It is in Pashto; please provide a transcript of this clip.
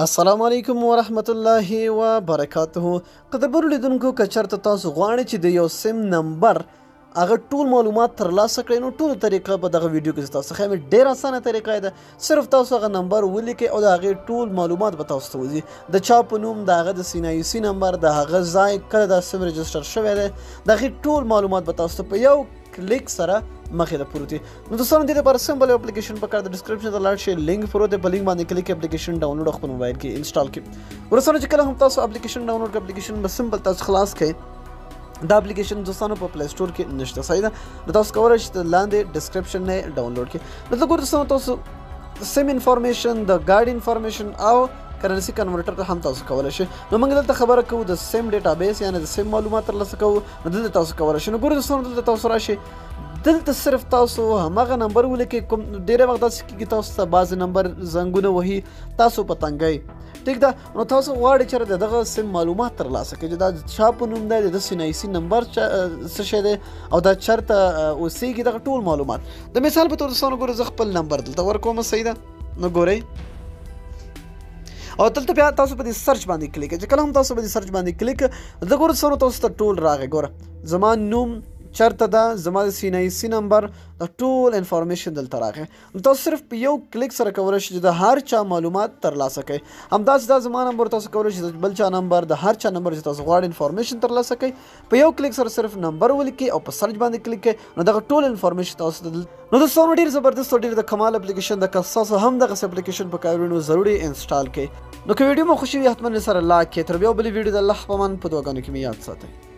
السلام علیکم ورحمت الله وبرکاته. قدرمنو لیدونکو که چېرته تاسو غواړئ چې د یو سیم نمبر هغه ټول معلومات ترلاسه کړئ نو ټوله طریقه په دغه ویډیو کې زه تاسو ته ښیم. ډېره اسانه طریقه یې ده. صرف تاسو هغه نمبر ولیکئ او د هغې ټول معلومات به تاسو ته وځي. د چا په نوم، د هغه د سینایسي نمبر، د هغه ځای، کله دا سیم رجسټر شوی دی، د هغې ټول معلومات به تاسو ته په یو کلیک سره مخې ته پروت دي. نو دوستانو دې لپاره سمبل یو اپلیکیشن پکار د ډسکرپشن ته لاړ شئ، لینک پروت دی، په لینک باندې کلیک اپلیکیشن ډاونلوډ خپل موبایل کې انسټال کړئ. وروسته چې کله هم تاسو اپلیکیشن ډاونلوډ کړئ، اپلیکیشن به سمبل تاسو خلاص کړئ. دا اپلیکیشن دوستانو په پلی سټور کې نشته، صحیح ده. نو تاسو کولی شئ لاندې ډسکرپشن نه ډاونلوډ کړئ. دلته ګورئ دوستانو تاسو سیم انفارمیشن، د ګاډ انفارمیشن او کرنسي کنورټر ته هم تاسو کولی شئ. نو موږ دلته خبره کوو د سیم ډیټابیس یعنې د سیم معلومات ترلاسه کوو. نو دلته تاسو کولی شئ. نو ګورئ دوستانو دلته تاسو راشئ، دلته صرف تاسو هماغه نمبر ولیکئ کوم. ډېری وخت داسې کېږي تاسو ته بعضې نمبر زنګونه وهي، تاسو په تنګئ، ټیک ده. نو تاسو غواړئ چې د دغه سیم معلومات ترلاسه کړئ چې دا چا په نوم دی، د سینایسي نمبر څه شی دی او دا چېرته اوسېږي، دغه ټول معلومات. د مثال په طور دوستانو ګورئ زه خپل نمبر دلته ورکوم، صحیح ده. نو ګورئ او دلته بیا تاسو په دې سرچ باندې کلیک کړئ. چې کله هم تاسو په دې سرچ باندې کلیک کړئ، زه ګورئ دوستانو تاسو ته ټول راغی. ګوره زما نوم چېرته ده، زما د سینایسي نمبر، د ټول انفارمیشن دلته راغی. نو تاسو صرف په یو کلیک سره کولی شئ چې د هر چا معلومات ترلاسه کړئ. همداسې دا زما نمبر تاسو کولی شئ د بل چا نمبر، د هر چا نمبر چې تاسو غواړئ انفارمیشن ترلاسه کړئ، په یو کلیک سره صرف نمبر ولیکئ او په سرچ باندې کلیک کړئ، نو دغه ټول انفارمیشن تاسو ته نو دوستانو ډېر زبردست او ډېر د کمال اپلیکیشن ده. که تاسو هم دغسې اپلیکیشن په کار وي نو ضروري انسټال کړئ. نو که ویډیو مو خوښ وي حتما سره لایک کړئ. تر بیا بلې ویډیو د الله په امان په دعاګانو کې مې یاد ساتئ.